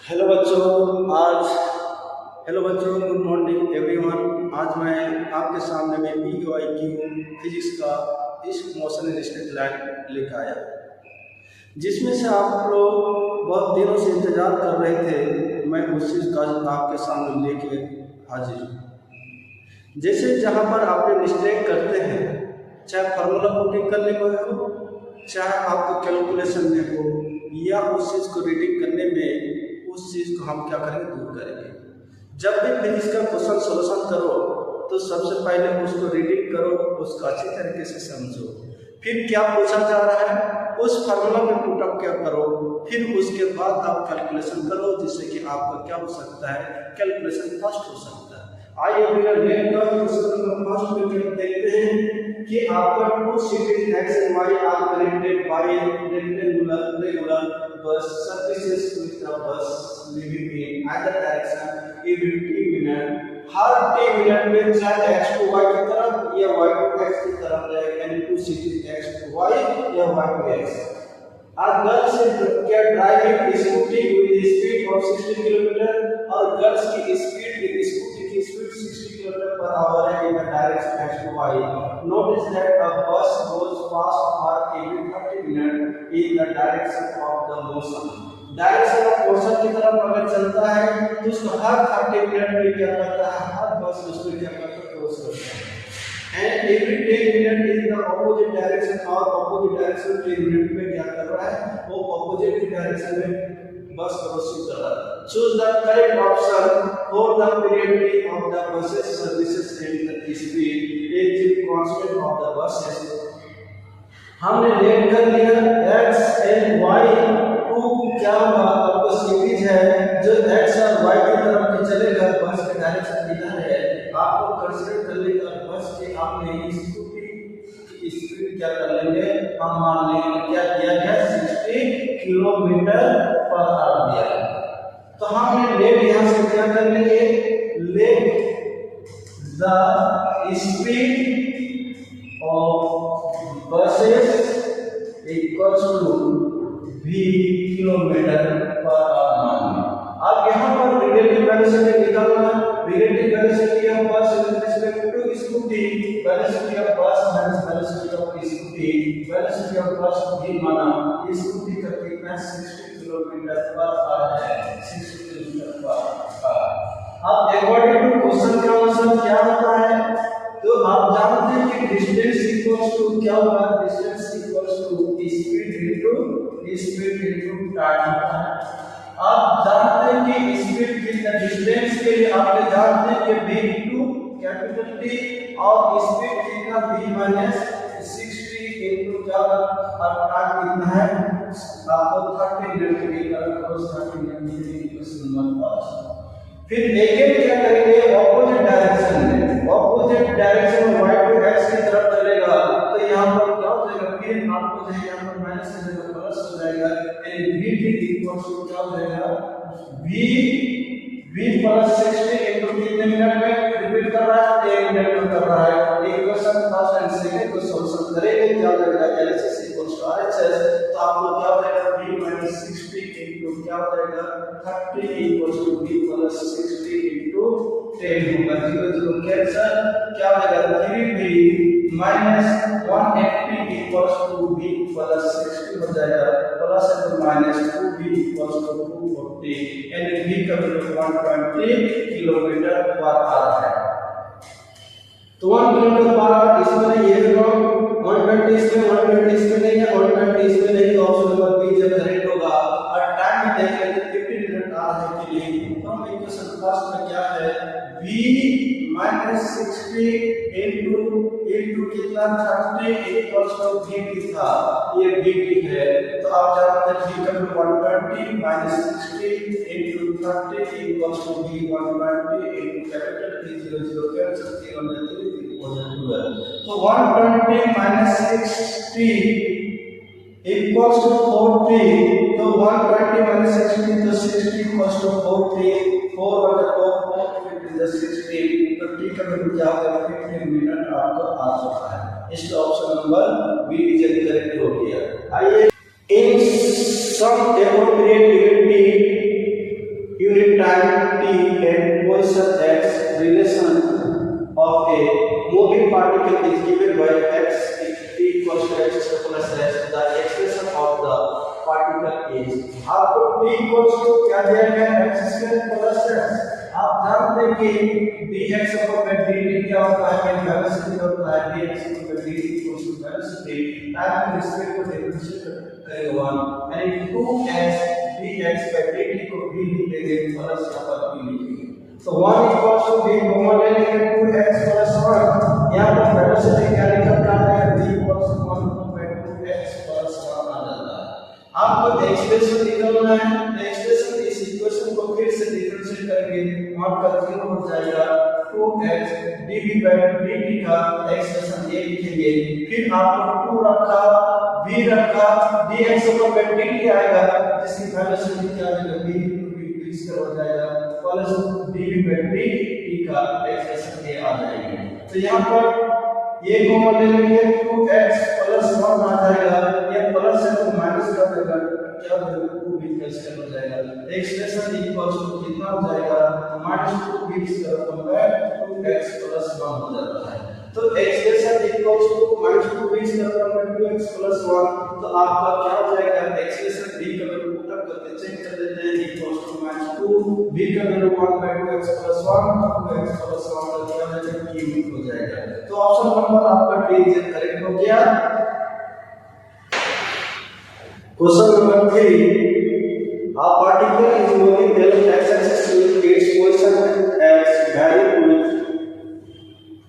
Hello बच्चों good morning everyone. आज मैं आपके सामने में PYQ फिजिक्स का इस मोशन इन स्ट्रेट लाइन लेकर आया, जिसमें से आप लोग बहुत दिनों से इंतजार कर रहे थे। मैं उस चीज़ का आपके सामने लेके हाजिर हूँ। जैसे जहाँ पर आप मिस्टेक करते हैं, चाहे फार्मूला पुटिंग करने में हो, चाहे आपको कैलकुलेशन में हो, या उस चीज़ को रीडिंग करने में, उस चीज़ को हम क्या करेंगे, दूर करेंगे। जब भी फिजिक्स का क्वेश्चन सोल्यूशन करो तो सबसे पहले उसको रीडिंग करो, उसको अच्छी तरीके से समझो, फिर क्या पूछा जा रहा है उस फार्मूला में पुटअप क्या करो, फिर उसके बाद आप कैलकुलेशन करो, जिससे कि आपका क्या हो सकता है, कैलकुलेशन फास्ट हो सकता है। आइए फर्स्ट में देखते हैं कि आपका two series X and Y are connected by regular bus services with the bus leaving in either direction every 3 minutes। Her 3 minute में चाहे x को y की तरफ या y को x की तरफ जाए, यानी two series x to y या y to x। और गर्ल्स क्या driving scooty with speed of 60 kilometre, और गर्ल्स की स्पीड स्कूटी की स्पीड 60 किलोमीटर पर आवर है in the direction x to y। Notice that a bus goes fast for every 30 minute in the direction of the motion। Direction of motion की तरफ अगर चलता है तो उसको हर 30 मिनट में क्या करता है, हर बस उसमें क्या करता है, क्रॉस करता है। And every 10 minute in the opposite direction, और ऑपोजिट डायरेक्शन 10 मिनट में क्या कर रहा है, वो ऑपोजिट डायरेक्शन में बस क्रॉसिंग कर रहा है। Choose the correct option for the period of the buses services and the speed is constant of the buses. हमने लेट कर लिया x एंड y टू क्या होगा, आपको सीरीज है जो x और y की तरफ की चलेगा, बस का डायरेक्शन इधर है। आपको कंसीडर कर लेगा बस के आपने स्कूटी की स्पीड क्या कर लेंगे, हम मान लेंगे क्या दिया गया 60 किलोमीटर पर आवर दिया। तो हमने लेट यहां से क्या कर लेंगे, let the speed of buses equals to v kilometre per hour. अब यहाँ पर रिलेटिव वेलोसिटी निकालना, relative velocity of bus with respect to scooty, velocity of bus minus velocity of scooty, velocity of bus v माना scooty का कितना 60 kilometre per hour है, 60 kilometre per hour. अब according to question का answer क्या होता है, तो आप जानते हैं कि डिस्टेंस इक्वल्स टू क्या होगा, distance equals to speed into time होता है। आप जानते हैं कि स्पीड की डिस्टेंस के लिए आपने जानते हैं कि v इनटू कैपिटल T, और स्पीड कितना v माइनस 60 इनटू क्या, और टाइम कितना है, आपको 30 मिनट के कारण क्रॉस 30 मिनट के क्वेश्चन नंबर 5। फिर एक क्या करेंगे, ऑपोजिट डायरेक्शन में, ऑपोजिट डायरेक्शन में y टू x की तरफ चलेगा, तो यहां पर क्या हो जाएगा, फिर आपको जो यहां पर माइनस से प्लस हो जाएगा, यानी v इक्वल्स टू क्या हो जाएगा, v प्लस 60 इनटू कितने मिनट में रिपीट कर रहा है, 1 मिनट में कर रहा है। इक्वेशन फर्स्ट एंड सेकंड को सॉल्यूशन करेंगे, क्या हो जाएगा, LHS इक्वल्स टू RHS। तो आपको क्या हो जाएगा, v 60 इनटू क्या हो जाएगा 30 equals to v plus 60 into 10 होगा, 0 0 कैंसिल, क्या हो जाएगा 3v minus 180 equals to v plus 60 हो जाएगा, प्लस और माइनस 2v इक्वल्स टू 240, यानी v का वैल्यू 120 किलोमीटर पर आवर है। तो 1 किलोमीटर पर आवर इसमें ये देखो 120 इसमें 120 इसमें नहीं है, 120 इसमें नहीं, तो ऑप्शन नंबर बी जब करेक्ट होगा। और टाइम भी देख लेते हैं 15 मिनट आ रहा है के लिए, तो हम इक्वेशन फर्स्ट में क्या है, v माइनस 60 इनटू कितना 30 इक्वल्स टू v था, ये v है। तो आप जानते हैं v का value 120 minus 60 into 30 equals to v 120 into capital T 0 0 cancel 0 तो 120 माइनस 60 इक्वल्स टू 40, तो 120 माइनस 60 तो 60 इक्वल्स टू 40, 4 बटा 4 50 is 60, तो t का वैल्यू क्या होगा, 15 मिनट आपको आ चुका है। इसका option number B is correct हो गया। आइए in some appropriate degree b equals to क्या दिया गया है x स्क्वायर प्लस x। आप जानते हैं कि dx अपॉन dt क्या होता है, वेलोसिटी होता है। dx upon dt equals to velocity time के रिस्पेक्ट को डिफरेंशिएट करेगा 1 यानी 2x dx by dt को b लिखेंगे प्लस यहाँ पर b लिखेंगे। तो 1 इक्वल्स टू b कॉमन ले लेंगे 2x प्लस 1। यहाँ पर वेलोसिटी क्या निकलता है v equals to 1 by 2x plus 1 आ जाता है। आपको एक्सप्रेशन निकालना है, एक्सप्रेशन इस इक्वेशन को फिर से डिफरेंशिएट करेंगे, वहां पर 0 हो जाएगा 2x dv by dt का एक्सप्रेशन ये लिखेंगे। फिर आपको 2 रखा v रखा dx by dt आएगा जिसकी वेलोसिटी क्या आ जाएगा v इसका हो जाएगा प्लस dv by dt का एक्सप्रेशन ये आ जाएगी। तो यहां पर ये कॉमन ले लेंगे 2x प्लस 1 आ जाएगा, ये प्लस है तो माइनस कर देगा क्या हो जाएगा 2b कैंसिल हो जाएगा। एक्सप्रेशन इक्वल्स टू कितना हो जाएगा -2b स्क्वायर 2x प्लस 1 हो जाता है। तो expression equals to -2b square 2x plus 1 तो आपका क्या हो जाएगा एक्सप्रेशन b का वैल्यू पुट अप करके चेक कर लेते हैं इक्वल्स टू -2b का value 1 by 2x plus 1 2x plus 1 का क्या हो जाएगा q हो जाएगा। तो ऑप्शन नंबर आपका डी करेक्ट हो गया। Question number 3 a particle is moving along x-axis with its position x varying with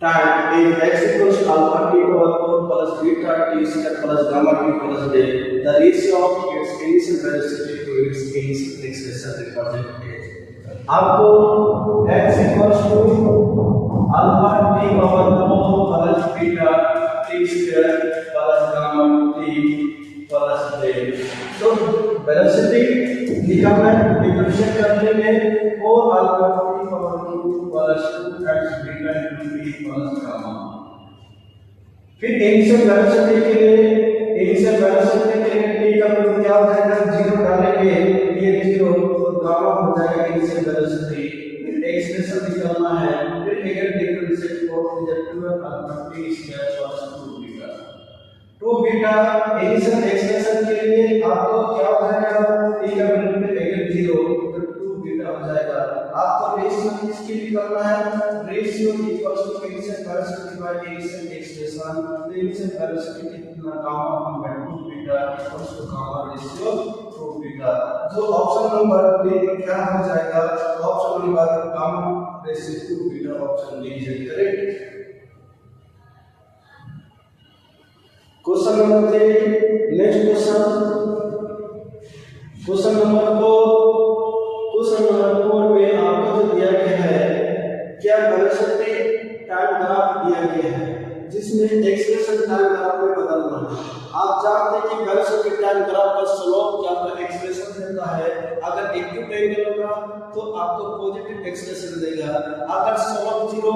time if x equals alpha t power 4 plus beta t square plus gamma t plus d the ratio of its initial velocity to its initial acceleration represented is। आपको x equals to alpha t power 4 plus beta t square plus gamma t plus d तो velocity निकालना है, differentiate करने में 4 alpha t power 2 plus 2x beta t plus gamma. फिर initial velocity के लिए t का वैल्यू क्या हो जाएगा 0 डालेंगे ये 0 तो गामा हो जाएगा इनिशियल वेलोसिटी। फिर एक्सप्रेशन निकालना है, फिर अगेन डिफरेंशिएट को 2 alpha t square plus 2 beta 2 beta initial expression के लिए आपको क्या हो जाएगा t का वैल्यू पे अगर 0 तो 2 बीटा हो जाएगा। आपको रेशियो किसकी निकालना है, ratio equals to initial velocity by initial expression. तो इनिशियल वेलोसिटी कितना gamma upon by 2 beta equals to gamma ratio 2 beta. जो ऑप्शन नंबर डी में क्या हो जाएगा option number gamma ratio 2 beta option D is correct. Question number 3 next question number 4 में आपको जो दिया गया है क्या वेलोसिटी टाइम ग्राफ दिया गया है जिसमें एक्सप्रेशन टाइम ग्राफ में बदलना है। आप जानते हैं कि वेलोसिटी टाइम ग्राफ का स्लोप क्या होता है एक्सप्रेशन देता है। अगर एक्यूट एंगल होगा तो आपको पॉजिटिव एक्सप्रेशन देगा, अगर स्लोप 0 तो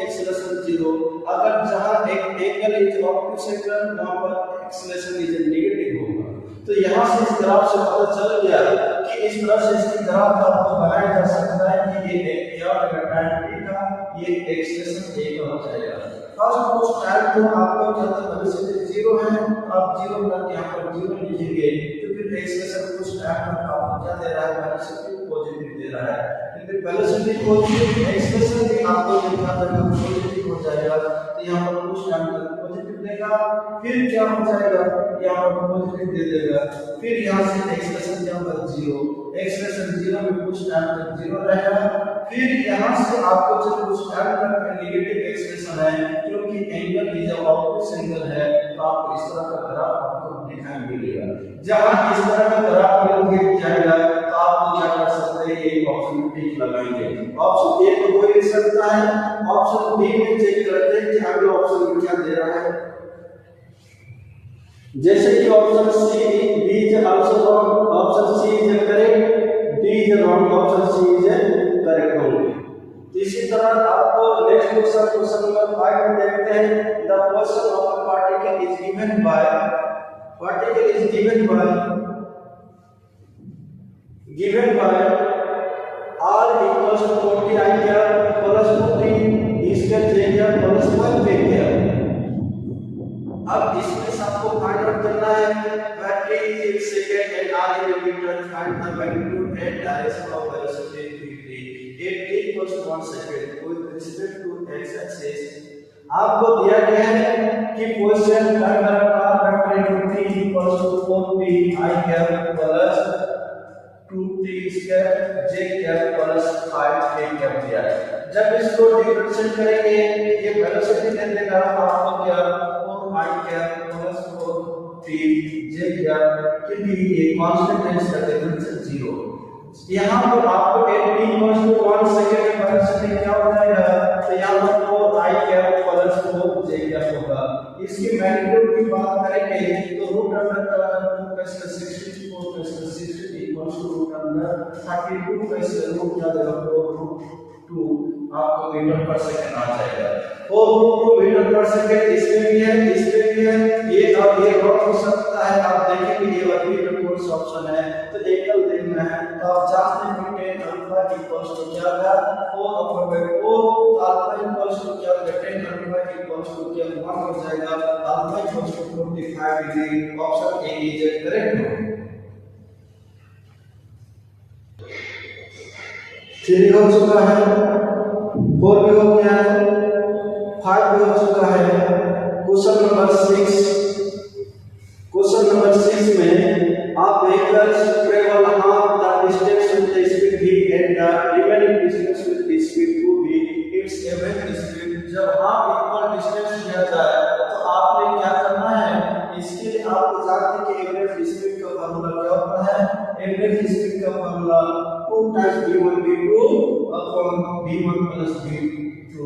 एक्सेलरेशन 0, अगर जहां एक एंगल इज ऑपोजिट एंगल वहां पर एक्सेलरेशन इज नेगेटिव होगा। तो यहां से इस ग्राफ से पता चल गया कि इस तरह से इसकी ग्राफ आपको बनाया जा सकता है कि ये क्या होगा टाइम t का ये एक्सप्रेशन a का हो जाएगा। फर्स्ट कुछ टाइम को आपको क्या था वेलोसिटी 0 है आप 0 करके यहां पर 0 लिखेंगे तो फिर एक्सप्रेशन कुछ टाइम तक आपको क्या दे रहा है वेलोसिटी पॉजिटिव दे रहा है। फिर वेलोसिटी पॉजिटिव एक्सप्रेशन भी आपको लिखा था पॉजिटिव हो जाएगा तो यहां पर कुछ टाइम तक पॉजिटिव देगा, फिर क्या हो जाएगा यहां पर पॉजिटिव दे देगा, फिर यहां से एक्सप्रेशन क्या होगा 0, एक्सप्रेशन 0 में कुछ टाइम तक 0 रहेगा, फिर यहां से आपको जब कुछ टाइम तक नेगेटिव एक्सप्रेशन है क्योंकि एंगल इज ऑपोजिट एंगल है तो आपको इस तरह का ग्राफ आपको दिखाई मिलेगा। जहां इस तरह का ग्राफ मिल जाएगा तो आप क्या कर सकते हैं ये ऑप्शन टिक लगाएंगे। ऑप्शन ए को कोई लिख सकता है, ऑप्शन बी में चेक करते हैं कि अगला ऑप्शन में क्या दे रहा है। जैसे कि option C B is also wrong, option C is correct, D is wrong, option C is correct होंगे। इसी तरह आपको नेक्स्ट क्वेश्चन नंबर 5 में देखते हैं the position of a particle is given by r equals to 40 i क्या plus 40 इसका j क्या प्लस 1 पे क्या। अब इसमें सबको फाइंड आउट करना है that 30 seconds and r in meter. Find the magnitude and direction of velocity quickly. It equals to 1 second. With respect to x axis, आपको दिया गया है कि position under car vector 3 equals to 4p I cap plus 2t square j cap plus 5k cap दिया है। जब इसको differentiate करेंगे ये वेलोसिटी दे देगा आपको क्या 4i cap plus 4t j cap, क्योंकि ये कांस्टेंट है इसका डिफरेंशियल 0। यहाँ पर आपको 8 इक्वल्स टू 1 सेकंड वेलोसिटी क्या हो जाएगा, तो यहाँ पर 4i cap plus 4j cap होगा। इसकी मैग्नीट्यूड की बात करेंगे तो रूट अंडर का 2 का स्क्वायर 64 का square 60 equals to root under 32 का स्क्वायर रूट क्या देगा 4√2 आपको मीटर पर सेकंड आ जाएगा। 4√2 मीटर पर सेकंड इसमें भी है इसमें भी है, ये अब ये नोट हो सकता है। आप देखेंगे ये वाली कोर्स ऑप्शन है तो एकल देखना है तो आप जानते हैं कि tan अल्फा इक्वल्स टू क्या था 4/4 अल्फा इक्वल्स टू क्या होगा tan अल्फा इक्वल्स टू क्या 1 हो जाएगा। Alpha equals to 45 degree, option A is correct. 3 हो चुका है, 4 भी हो गया है, 5 भी हो चुका है। क्वेश्चन नंबर 6 में आप vehicles travel half the distance with the speed v and the remaining distance with the speed 2v its average speed। जब हाफ इक्वल डिस्टेंस दिया जाए तो आपने क्या करना है, इसके लिए आपको जानते हैं कि एवरेज स्पीड का फार्मूला क्या होता है। एवरेज स्पीड का formula 2 times v1 v2 upon v1 plus v2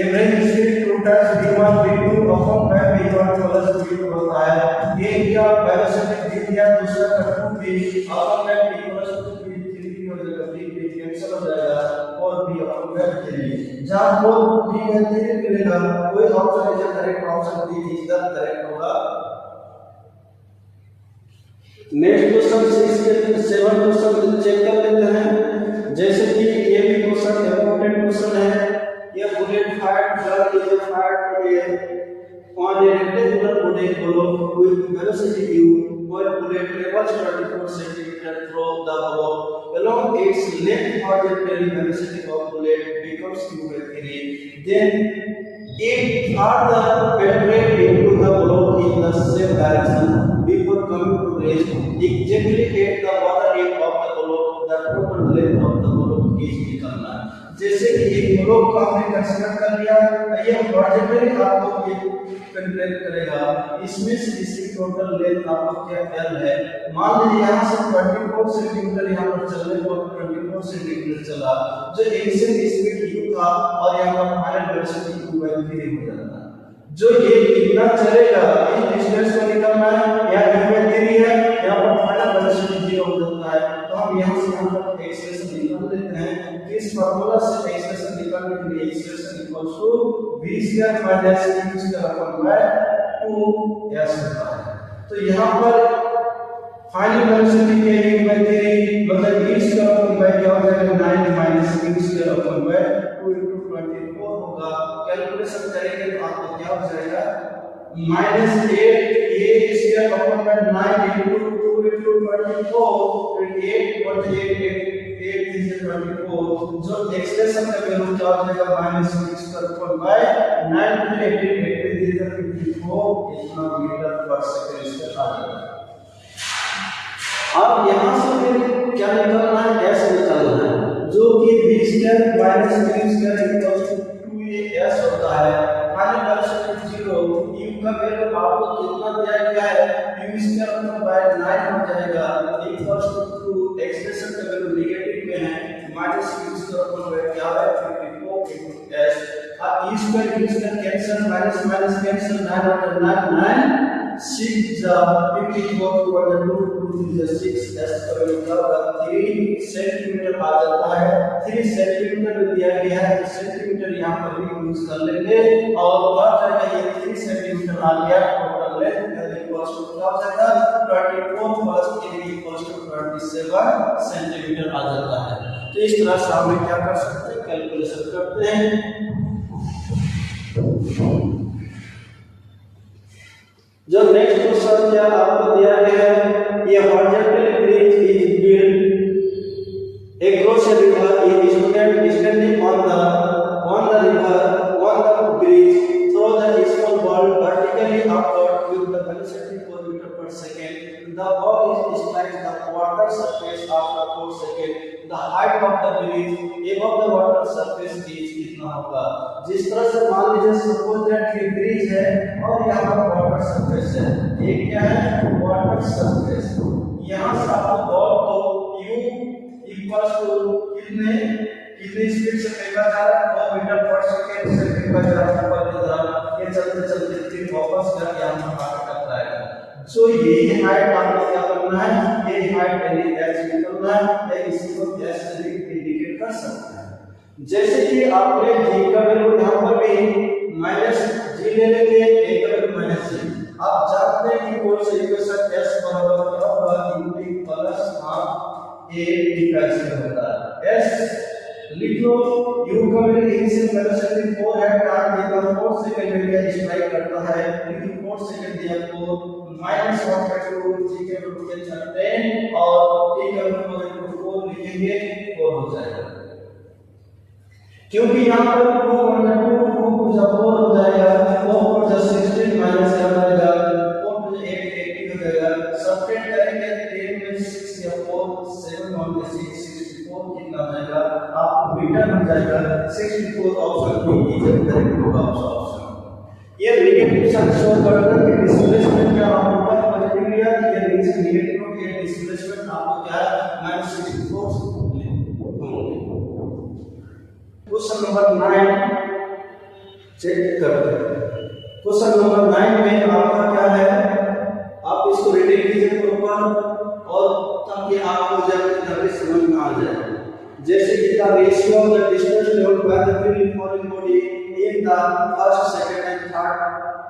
average speed 2 times v1 v2 upon v1 plus v2 होता है। ये क्या वेलोसिटी दी दिया, दूसरा का 2v upon v plus 2v 3v हो जाएगा, v कैंसिल हो जाएगा और v अपॉन v 3। जहां पर v का 3 मिलेगा कोई ऑप्शन है जो correct option D is the correct होगा। नेक्स्ट क्वेश्चन 7 क्वेश्चन चेक कर लेते हैं। जैसे कि ये भी क्वेश्चन इंपॉर्टेंट क्वेश्चन है। ये bullet fire gun is fired on a rectangular bullet block with velocity u, one bullet travels 24 cm through the block along its length horizontally. Velocity of bullet becomes q/3. Then it further penetrates into the block in the same direction before coming to rest exactly at the other end of the block. The total length of the block is निकालना है। जैसे कि एक block को हमने consider कर लिया, ये हॉरिजॉन्टली आपको ये कंपेयर करेगा, इसमें से इसकी टोटल लेंथ आपको क्या l है। मान लीजिए यहाँ से 24 सेंटीमीटर यहाँ पर चलने को 24 सेंटीमीटर चला, जो इनिशियल स्पीड u था और यहाँ पर फाइनल वेलोसिटी u/3 हो जाता है। जो ये कितना चलेगा इस डिस्टेंस को निकालना है, यहाँ u/3 है, यहाँ पर फाइनल वेलोसिटी 0 हो जाता है। तो हम यहाँ से यहाँ पर एक्सेलेरेशन निकाल लेते हैं। इस फार्मूला से एक्सेलेरेशन निकालने के लिए acceleration equals to v square minus q square upon 2s होता है। तो यहाँ पर फाइनल वेलोसिटी के u/3 मतलब v स्क्वायर अपॉन क्या हो जाएगा 9 minus q square upon 2 into 24 होगा। कैलकुलेशन करेंगे तो आपको क्या हो जाएगा -8 a square upon 9 into 2 into 24 8 is 24। जो एक्सप्रेशन का वैल्यू क्या हो जाएगा -6 स्क्वायर अपॉन 9 into 18 is 54 इतना मीटर पर सेकंड इसका आ जाएगा। अब यहाँ से फिर क्या निकालना है, s निकालना है, जो कि v square minus q square equals to 2as होता है। फाइनल वेलोसिटी 0 u का वैल्यू आपको कितना दिया गया है u स्क्वायर अपॉन 9 हो जाएगा इक्वल्स टू 2 एक्सप्रेशन का वैल्यू नेगेटिव में है माइनस q स्क्वायर अपॉन क्या है 54 s। अब e square u square cancel minus minus cancel 9 और 9 6 the 54 over the 2 is the 6 s का वैल्यू क्या होगा 3 सेंटीमीटर आ जाता है। 3 सेंटीमीटर दिया गया है तो सेंटीमीटर यहाँ पर भी यूज कर लेंगे और क्या जाएगा ये 3 सेंटीमीटर आ गया। टोटल लेंथ इक्वल्स टू क्या हो जाएगा 24 प्लस 3 इक्वल्स टू 27 सेंटीमीटर आ जाता है। तो इस तरह से हम क्या कर सकते हैं कैलकुलेशन करते हैं। जो नेक्स्ट क्वेश्चन क्या आपको दिया गया है, ये horizontal bridge is build across a river is standing on the river on the bridge through the small ball vertically upward with the velocity 4 meter per second. The ball is strikes the water surface after 4 seconds. The height of the bridge above the water surface is कितना होगा? जिस तरह से मान लीजिए suppose that ये bridge है और यहाँ पर वाटर सरफेस है, ये क्या है? Water surface. यहाँ से आप बॉल को u इक्वल्स टू कितने स्पीड से फेंका जा रहा है? 4 मीटर पर सेकंड से फेंका जा रहा है ऊपर की तरफ। ये चलते चलते फिर वापस कर यहाँ पर आकर टकराएगा। सो यही हाइट आपको क्या करना है? यही हाइट यानी h निकलना है, इसी को s से इंडिकेट कर सकते हैं। जैसे कि आपने g का वैल्यू यहाँ पर भी -g ले लेंगे, a का वैल्यू -g। आप जानते हैं कि कौन सा इक्वेशन s बराबर क्या होगा? Unit plus half a b का स्क्वायर होता है। s लिख लो, u का वैल्यू इनिशियल वेलोसिटी 4 है, टाइम देगा 4 सेकंड में क्या स्ट्राइक करता है, लेकिन 4 सेकंड दिया आपको -1/2 g के वैल्यू के 10 और t के वैल्यू 4 लिखेंगे 4 हो जाएगा। क्योंकि यहाँ पर 2 जब 4 हो जाएगा, 4 जब 16 माइनस हो जाएगा, 4 to 8 80 हो जाएगा। सब्ट्रैक्ट करेंगे 10 में 6 या 4 7 1 में 6 64 कितना हो जाएगा? आपको बीटा मिल जाएगा 64। ऑप्शन बी इज करेक्ट होगा ऑप्शन। ये नेगेटिव साइन शो करता है कि डिस्प्लेसमेंट क्या होगा? पॉजिटिव लिया, ये नीचे नेगेटिव हो गया, डिस्प्लेसमेंट आपको क्या है? -64 क्वेश्चन नंबर 9 चेक करते हैं। क्वेश्चन नंबर 9 में आपका क्या है? आप इसको रीडिंग कीजिए प्रॉपर और ताकि आपको जब समझ में आ जाए। जैसे कि the ratio of the distance travelled by the free falling body in the first second and third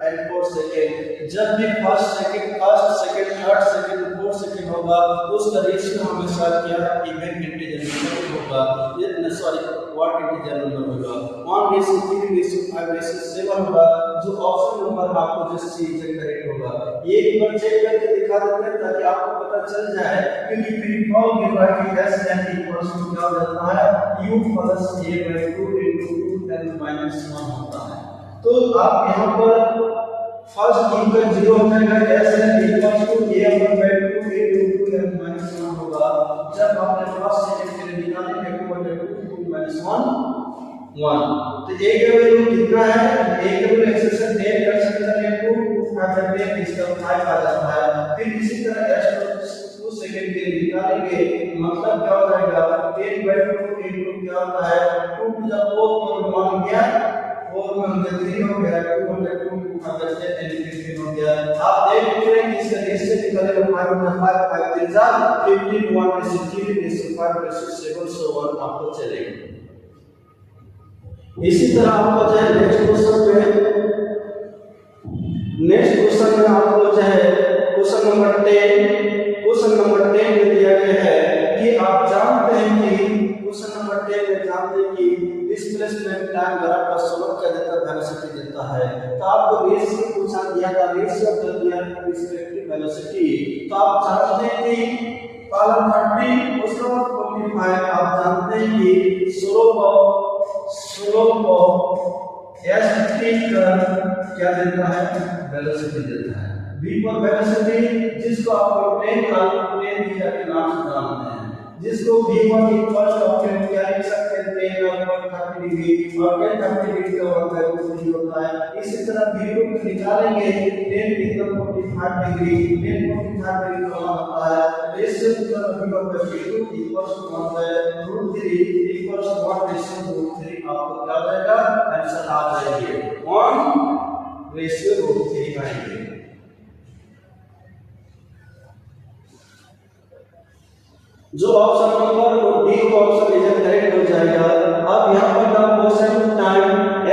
and fourth second. जब भी first second third second fourth second होगा उसका रेशियो हमेशा क्या है? इवन इंटीजर नंबर होगा, ये सॉरी व्हाट इंटीजर नंबर होगा 1:3:5:7 होगा। जो ऑप्शन नंबर आपको जिस चीज से करेक्ट होगा एक बार चेक करके दिखा देते हैं ताकि आपको पता चल जाए। क्योंकि फ्री फॉल की value s n equals to क्या हो जाता है? u प्लस a/2 into 2 10 -1 होता है। तो आप यहाँ पर फर्स्ट टर्म का 0 हो जाएगा, s n equals to a/2 into 2 10 -1 होगा। जब आपने फर्स्ट सेकंड के लिए निकालेंगे 2/2 -1 तो a का वैल्यू कितना है? a का वैल्यू एक्सप्रेशन 10 कर सकते हैं 2 इसका 5 आ जाता है। फिर इसी तरह s 2 सेकंड के लिए निकालेंगे, मतलब क्या हो जाएगा? 10/2 into क्या होता है? 2 to the 4 को मान गया 4 में 3 हो गया, 2/2 का बचते 10 हो गया। आप देख रहे हैं कि इसका रेशियो निकलेगा 5/5 5 3 15 1:3:5:6 7 so on आपको चलेगा। इसी तरह आपको चाहे नेक्स्ट क्वेश्चन में आपको चाहे क्वेश्चन नंबर 10 में दिया गया है कि आप जानते हैं कि क्वेश्चन नंबर 10 में जानते हैं कि डिस्प्लेसमेंट टाइम ग्राफ का स्लोप क्या देता है? वेलोसिटी देता है। तो आपको रेशियो पूछा दिया था, ratio of the respective velocity. तो आप जानते हैं कि कॉलम 30 उसका 45 आप जानते हैं कि स्लोप ऑफ s t का क्या देता है? वेलोसिटी देता है। v पर वेलोसिटी जिसको आप 10 दिया के नाम से जानते हैं, जिसको v1 इक्वल्स टू आप क्या लिख सकते हैं? 10 30 डिग्री और 10 30 डिग्री का वैल्यू होता है। इसी तरह v2 को निकालेंगे 10 कितना 45 डिग्री 10 45 डिग्री का होता है। रेशियो का v1/v2 equals to 1/√3 equals to 1:√3 आपको क्या आएगा? आंसर आ जाएगा 1:√3 आएंगे। जो ऑप्शन नंबर डी को ऑप्शन इज करेक्ट हो जाएगा। अब यहाँ पर the position time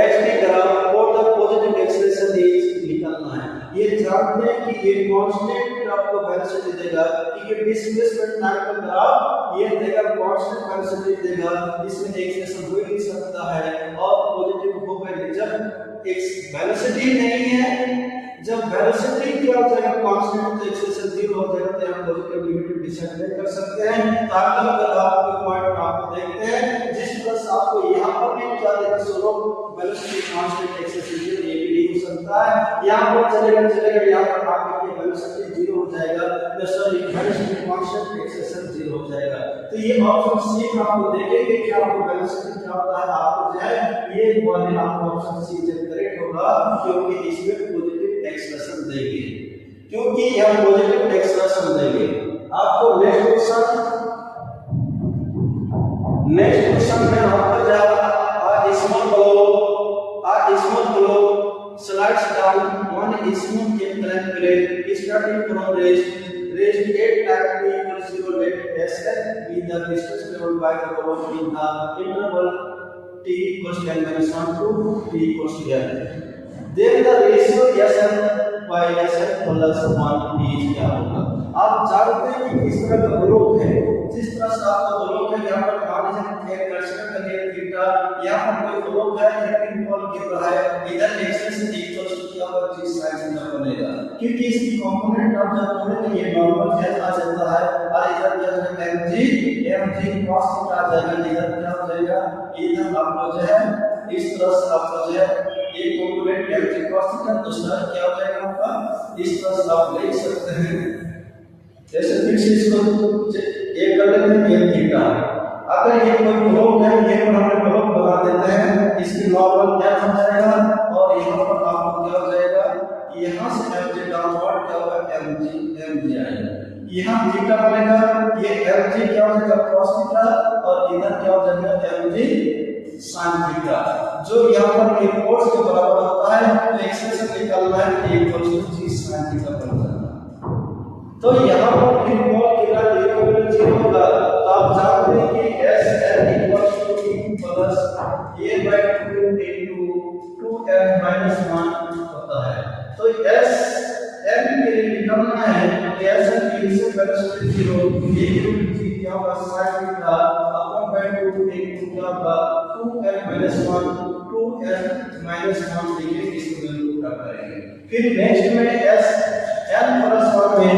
x t graph for the positive acceleration is निकालना है। ये जानते हैं कि ये कांस्टेंट आपको वेलोसिटी देगा, क्योंकि डिस्प्लेसमेंट टाइम का ग्राफ ये देगा कांस्टेंट वेलोसिटी देगा, इसमें एक्सेलरेशन हो ही नहीं सकता है और पॉजिटिव होगा जब एक वेलोसिटी नहीं है। जब वेलोसिटी क्या हो जाएगा कांस्टेंट, तो एक्सेलेरेशन 0 हो जाएगा। तो हम पॉजिटिव नेगेटिव डिसाइड कर सकते हैं। ताकि अगर आप कोई पॉइंट आपको देखते हैं जिस तरह से आपको यहां पर भी क्या देगा स्लोप वेलोसिटी कांस्टेंट एक्सेलेरेशन 0 ये भी हो सकता है। यहां पर चलेगा यहां पर आपकी वेलोसिटी 0 हो जाएगा, सॉरी वेलोसिटी कांस्टेंट एक्सेलेरेशन 0 हो जाएगा। तो ये ऑप्शन सी आपको देखेंगे कि आपको वेलोसिटी क्या होता है, आपको जो है ये वाले आपको ऑप्शन सी जो करेक्ट होगा, क्योंकि इसमें पॉजिटिव एक्सेलरेशन देंगे, क्योंकि यह पॉजिटिव एक्सेलरेशन देंगे। आपको नेक्स्ट क्वेश्चन में आपको जाएगा small blow slides down one smooth inclined plane starting from raised 8 time t equals 0 let sn be the distance traveled by the robot in the interval t equals 10 minus 1 to t equals 10. Then the ratio sn by sn plus 1 is क्या होगा। आप जानते हैं कि इस तरह का block है, जिस तरह से आपका ब्लॉक है यहाँ पर मान लीजिए एक कर्षण का नियम थीटा, यहाँ पर कोई ब्लॉक है एक बॉल गिर रहा है, इधर एक्सेलेरेशन इक्वल्स टू क्या होगा जी sin थीटा बनेगा, क्योंकि इसकी कंपोनेंट आप जब पढ़ेंगे ये नॉर्मल फेज आ जाता है और इधर क्या होगा mg cos थीटा आ जाएगा, इधर क्या हो जाएगा, इधर आपको जो है इस तरह से आपको जो है एक कंपोनेंट mg cos थीटा, दूसरा क्या हो जाएगा आपका इस तरह से आप लिख सकते हैं। जैसे फिर से इसको एक कर लेते हैं ये थीटा, अगर ये कोई ब्लॉक है ये पर हमने ब्लॉक बना देते हैं, इसकी नॉर्मल क्या हो जाएगा और यहाँ पर आपको क्या हो जाएगा, यहाँ से mg डाउनवर्ड क्या होगा mg आएगा, यहाँ थीटा बनेगा, ये mg क्या हो जाएगा cos थीटा और इधर क्या हो जाएगा mg sin थीटा, जो यहाँ पर एक फोर्स के बराबर होता है। तो एक्सप्रेशन निकालना है equal to g sin theta बन जाएगा। तो यहाँ पर फिर कॉल कितना 0 होगा, तो आप जानते हैं कि sn equals to e plus a by 2 into 2m minus 1 होता है। तो sn के लिए निकालना है तो sn initial velocity 0 equal to क्या होगा sin theta upon by 2 into क्या होगा 2m minus 1 2m minus 1 देखिए इसको वैल्यू पुट करेंगे। फिर नेक्स्ट में n प्लस 1 में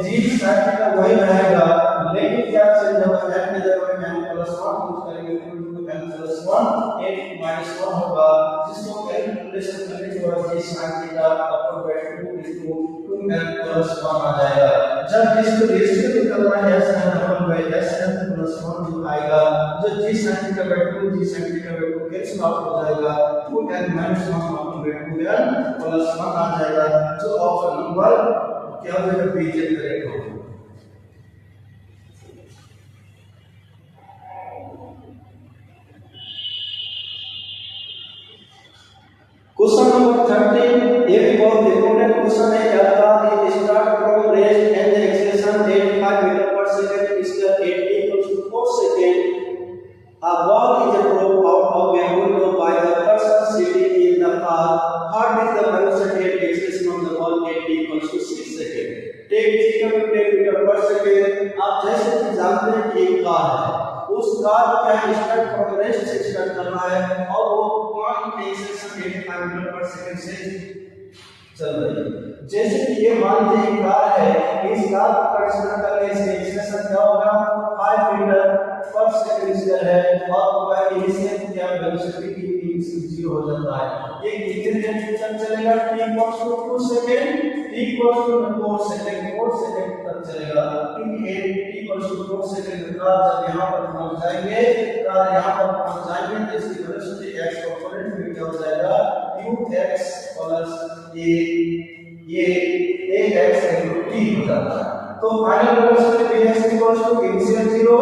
g sin थीटा वही रहेगा, लेकिन क्या चेंज होगा n की जगह में n प्लस 1 यूज करेंगे तो n प्लस 1 8 माइनस 1 होगा, जिसको कैलकुलेशन करने के बाद g sin theta upon by 2 into 2n plus 1 आ जाएगा। जब इसको रेशियो निकालना है sn upon bye sn plus 1 जो आएगा, जो g sin theta by 2 g sin theta by 2 cancel out हो जाएगा, 2n minus 1 upon bye 2n plus 1 आ जाएगा, जो ऑप्शन नंबर क्या हो जाएगा बी जे करेक्ट होगा। क्वेश्चन नंबर 13 ये भी बहुत इंपॉर्टेंट क्वेश्चन है। क्या था, it start from rest and the acceleration 85 meter पर second is 80 equals to 4 seconds. A ball is thrown out of a window by the person sitting in the car. What is the velocity and acceleration of the ball at t equals to 6 seconds? Take 10 meter पर second. आप जैसे कि जानते हैं कि एक car है, उस कार को क्या स्टार्ट फ्रॉम रेस्ट से स्टार्ट करना है और वो 85 मीटर पर सेकंड से चल रही है। जैसे कि ये मान लीजिए एक कार है, इस कार को कंसीडर करने से एक्सेलरेशन क्या होगा 5 मीटर पर सेकंड स्क्वायर है और इनिशियल क्या वेलोसिटी की 0 हो जाता है। ये कितने देर तक चलेगा, t equals to 2 second, t equals to 4 second तक चलेगा, क्योंकि t इक्वल्स टू 4 सेकंड का जब यहां पर पहुंच जाएंगे तो इसकी वेलोसिटी x कंपोनेंट में क्या हो जाएगा ux प्लस ये ax into t हो जाता है। तो final velocity v equals to initial 0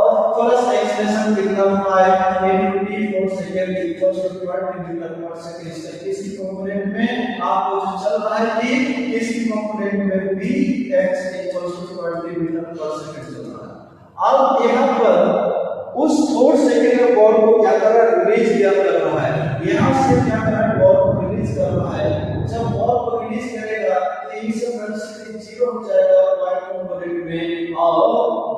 और प्लस एक्सेलरेशन कितना होता है t 4 second equals to 20 meter पर सेकंड। इसी कंपोनेंट में आपको जो चल रहा है कि इसी कंपोनेंट में भी x इक्वल्स टू 20 मीटर पर सेकंड चल रहा है। अब यहां पर उस 4 सेकंड में बॉल को क्या कर रहा है, रिलीज किया कर रहा है, यहां से क्या कर रहा है बॉल को रिलीज कर रहा है। जब बॉल को रिलीज करेगा तो इनिशियल वेलोसिटी 0 हो जाएगा y कंपोनेंट में और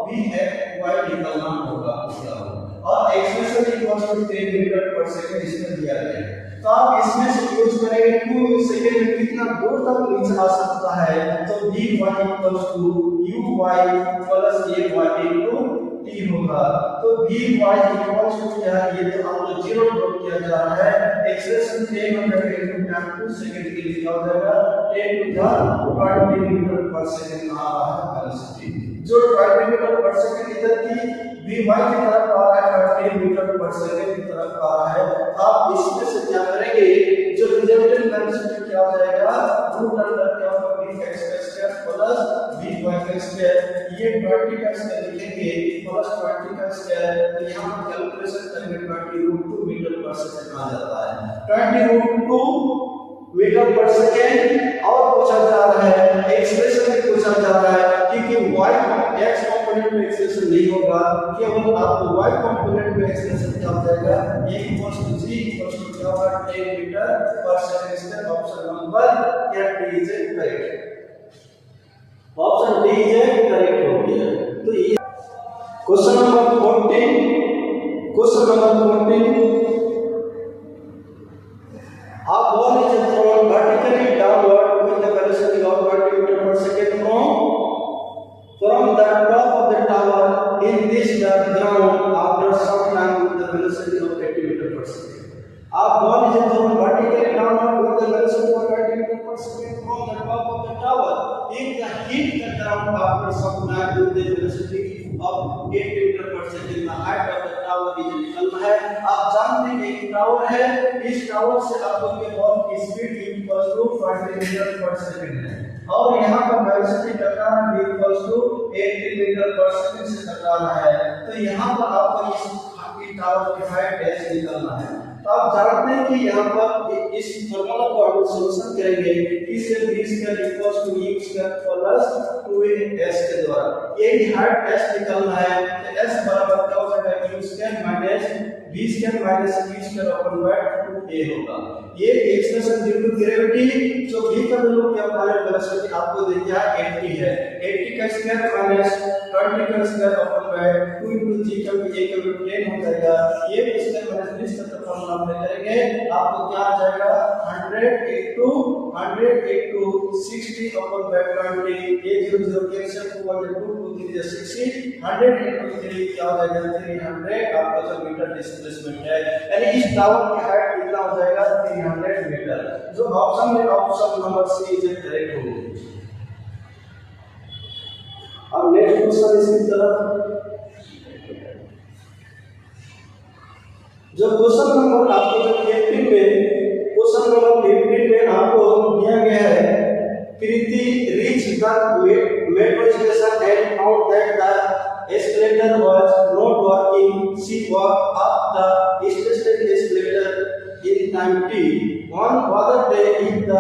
v है y निकालना होगा उसका, और एक्सेलरेशन इक्वल्स टू 10 मीटर पर सेकंड इसमें दिया गया है। तो आप इसमें से यूज करेंगे 2 सेकंड में कितना दूर तक नीचे आ सकता है, तो Vy equals to Uy plus Ay into t होगा। तो Vy इक्वल्स टू क्या है, ये तो आपको जीरो ड्रॉप किया जा रहा है, एक्सप्रेशन 10 इनटू टाइम 2 सेकंड के लिए क्या हो जाएगा 10 टू द 20 मीटर पर सेकंड आ रहा है वेलोसिटी, जो 20 मीटर पर सेकंड इधर की Vy की तरफ आ रहा है 20 मीटर पर सेकंड की तरफ आ रहा है। आप इसमें से क्या करेंगे, जो रिजल्टेंट वेलोसिटी क्या हो जाएगा रूट अंडर क्या होगा Vx का स्क्वायर प्लस Vy का स्क्वायर, ये 20 का स्क्वायर लिखेंगे प्लस 20 का स्क्वायर, तो यहां पर कैलकुलेशन करेंगे 20√2 मीटर पर सेकंड आ जाता है। 20√2 मीटर पर सेकंड और पूछा जा रहा है, एक्सप्रेशन भी पूछा जा रहा है, क्योंकि y x कंपोनेंट में एक्सप्रेशन नहीं होगा, केवल आपको y कंपोनेंट में एक्सप्रेशन क्या हो जाएगा a equals to g equals to क्या होगा 10 मीटर पर सेकंड। इसका ऑप्शन नंबर क्या D is correct, option D is correct हो गया। तो ये question number 14, question number 14, a ball is thrown vertically downward with the velocity of 20 meter per second from the top of the tower in this the ground after some time with the velocity of 80 meter per second. A ball is thrown vertically downward with the velocity of 20 meter per second from the top of the tower. If the hit the ground after some time with the velocity of 80 meter per second, the height of the tower की निकलना है। आप जानते हैं एक tower है, इस tower से आपको के बॉल की स्पीड इक्वल टू 40 मीटर पर सेकंड है, और यहां पर वेलोसिटी टकराना भी इक्वल टू 80 मीटर पर सेकंड से टकराना है। तो यहां पर आपको इस टावर की हाइट डैश निकलना है। तो आप जानते हैं कि यहां पर इस फार्मूला को हम सॉल्यूशन करेंगे किससे, v square equals to u square plus 2s के द्वारा। ये हाइट s निकलना है, तो s बराबर क्या हो जाएगा u square minus v square minus u square upon by 2a होगा। ये एक्सप्रेशन ड्यू टू ग्रेविटी, जो v का वैल्यू क्या फाइनल वेलोसिटी आपको दिया है 80 है, 80 का स्क्वायर माइनस 20 का square upon by 2 into g का a का वैल्यू 10 हो जाएगा। ये स्क्वायर माइनस 20 का फॉर्मूला हम करेंगे, आपको क्या आ जाएगा 100 इनटू 60 अपन बाय 20, ये 0 कैंसिल हुआ, 2 3 60, 100 इनटू 3 क्या हो जाएगा 300, आपका जो मीटर डिस्प्लेसमेंट है, यानी इस टावर की हाइट कितना हो जाएगा 300 मीटर। जो ऑप्शन में option number C is correct होगी। अब नेक्स्ट क्वेश्चन इसकी तरफ, जो क्वेश्चन नंबर आपको जो 15 में, क्वेश्चन नंबर 15 में आपको दिया गया है, Preeti reach the metro station and found that the escalator was not working. She walked up the station escalator in time t. On other day, if the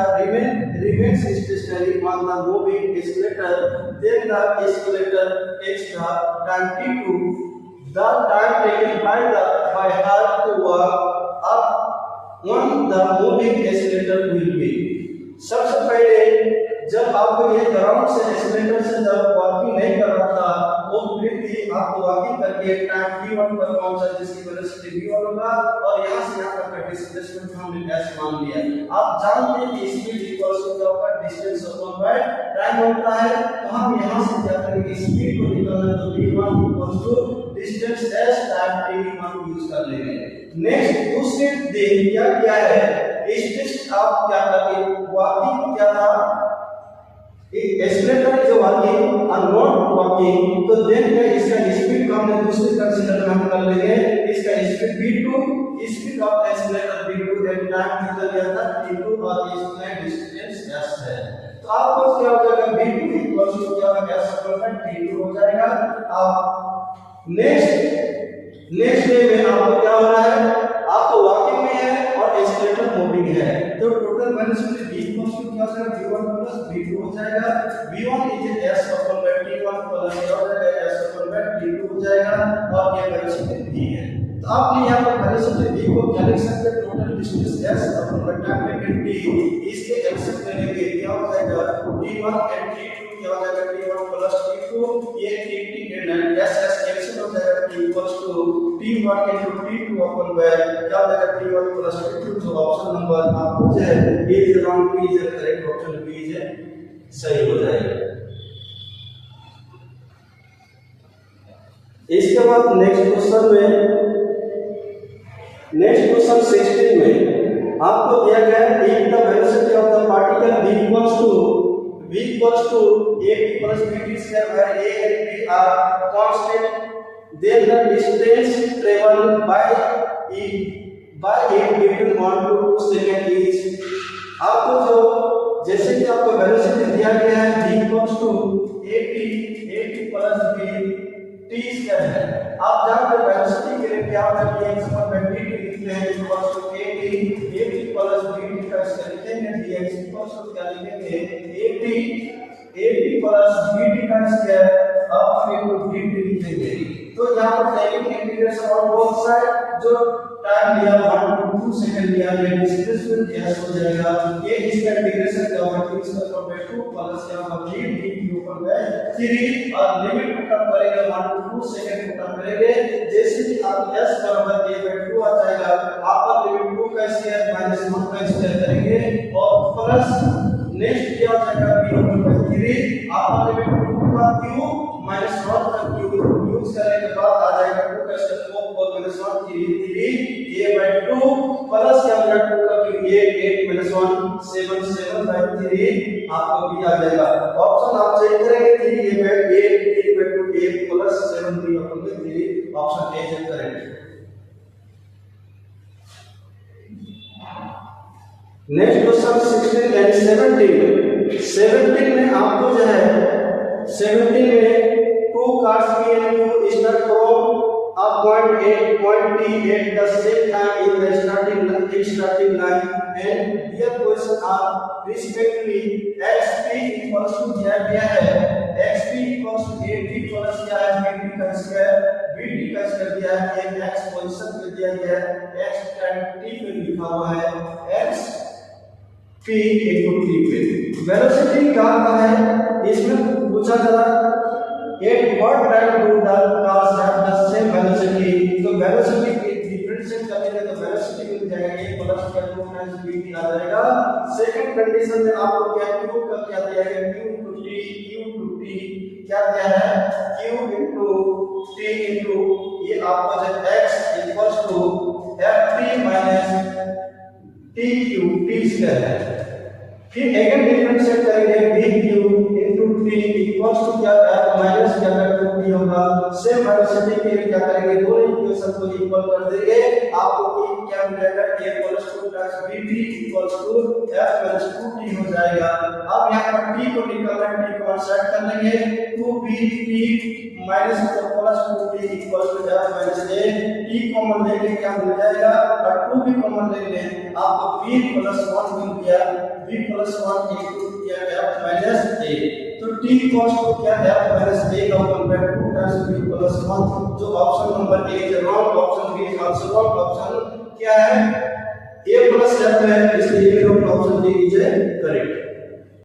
remains stationary on the moving escalator, then the escalator takes the time t2. The time taken by her to walk up on the moving escalator will be. सबसे पहले जब आपको ये ground से escalator से जब walking नहीं कर रहा था, वो व्यक्ति आपको वॉकिंग करके टाइम t1 पर पहुंचा, जिसकी वेलोसिटी v1 होगा, और यहां से यहां तक का डिस्प्लेसमेंट हमने s मान लिया। आप जानते हैं कि स्पीड इक्वल्स टू क्या होगा डिस्टेंस अपॉन बाय टाइम होता है, तो हम यहां से क्या करेंगे स्पीड को निकालना, तो v1 equals to distance s time t1 use कर लेंगे। नेक्स्ट दूसरे देखिए क्या है, इस टेस्ट आप क्या करेंगे, वॉकिंग क्या था, एस्केलेटर इज वर्किंग और नॉट वर्किंग, तो देन क्या इसका स्पीड का हमने दूसरे कंसीडर में हम कर लेंगे, इसका speed v2, speed of escalator v2 and time कितना दिया था t2, और इसमें डिस्टेंस s है। तो आपको क्या हो जाएगा v2 इक्वल्स टू क्या होगा s बराबर t2 हो जाएगा। अब नेक्स्ट डे में आपको क्या हो रहा है, आपको वॉकिंग में है और एस्केलेटर मूविंग है, तो total velocity v equals to क्या हो जाएगा v1 प्लस v2 हो जाएगा। v1 is s upon by t1 plus क्या हो जाएगा s अपॉन बाय t2 हो जाएगा, और ये वेलोसिटी v है। तो आप यहां पर वेलोसिटी v को क्या लिख सकते हैं, total distance s upon by time taken t, इसके एक्सेस करेंगे क्या हो जाएगा t1 एंड t2 क्या हो जाएगा t1 प्लस t2, ये t एंड s कैंसिल हो जाएगा, t equals to T1 into T2 upon y क्या हो जाएगा T1 plus T2 जो ऑप्शन नंबर आपको जो है A is wrong B is correct option B is सही हो जाएगा। इसके बाद नेक्स्ट क्वेश्चन 16 में आपको दिया गया है if the velocity of the particle v equals to a plus b square where a and b are constant then the distance traveled by it between 1 to 2 second is आपको जो जैसे कि आपको वेलोसिटी दिया गया है v equals to at plus b t square है। आप जहां पे वेलोसिटी के लिए क्या होता है x पर b लिखते हैं equals to at plus b का स्क्वायर लिखेंगे dx इक्वल्स टू क्या लिखेंगे at प्लस b का स्क्वायर अब इनटू dt लिखेंगे। तो यहां पर taking integration on both side जो टाइम लिया 1 to 2 सेकंड लिया ये डिस्प्लेसमेंट s हो जाएगा। ये इसका इंटीग्रेशन क्या होगा t स्क्वायर पर 2 प्लस यहां पर dt के ऊपर में 3 और लिमिट पुट करेंगे 1 to 2 सेकंड पुट करेंगे। जैसे कि आप s बराबर a/2 आ जाएगा आप पर लिमिट 2 का स्क्वायर माइनस 1 का स्क्वायर करेंगे और प्लस नेक्स्ट क्या हो जाएगा b/3 आप पर लिमिट 2 का क्यूब माइनस 1 का क्यूब यूज करने के बाद आ जाएगा 2 का स्क्वायर 4 माइनस 1 3 a/2 प्लस क्या हो जाएगा 2 का क्यूब 8 माइनस 1 7/3 आपको भी आ जाएगा। ऑप्शन आप चेक करेंगे 3/8 3/2 8 प्लस 7/3 आपको 3 ऑप्शन ए चेक करेंगे। नेक्स्ट क्वेश्चन 16 एंड 17 में आपको जो है 17 में 2 cars P and Q start from a point A point T at the same time in the starting line and their position are respectively xp equals to दिया गया है xp equals to at plus क्या है bt का square bt का square दिया है एक x पोजीशन पे दिया गया है x टाइम t पे लिखा हुआ है x p into t पे वेलोसिटी क्या है इसमें पूछा जा रहा है at what time do the cars have the same velocity तो वेलोसिटी की डिफरेंशिएट करेंगे तो वेलोसिटी मिल जाएगा a प्लस क्या 2 माइनस bt आ जाएगा। सेकंड कंडीशन में आपको क्या q का क्या दिया है q to t क्या दिया है q into t into ये आपको जो x equals to ft minus tq t square है। फिर अगेन डिफरेंशिएट करेंगे bq into t equals to क्या है माइनस क्या है 2t होगा। सेम वेलोसिटी के लिए क्या करेंगे दो इक्वेशन को इक्वल कर देंगे आपको कि क्या मिलेगा a plus 2 plus bt equals to f plus 2t हो जाएगा। अब यहां पर t को निकालना है t को सेट कर लेंगे 2bt minus plus 2t equals to f minus a t common लेंगे क्या मिल जाएगा और 2 भी कॉमन ले लें आपको b प्लस 1 मिल गया b प्लस 1 इक्वल क्या है f माइनस a तो t इक्वल्स टू क्या है f माइनस a का कंपेयर 2 टाइम्स b प्लस 1 जो option number A is wrong option B is also wrong option क्या है a प्लस f है इसलिए ये ऑप्शन डी इज करेक्ट।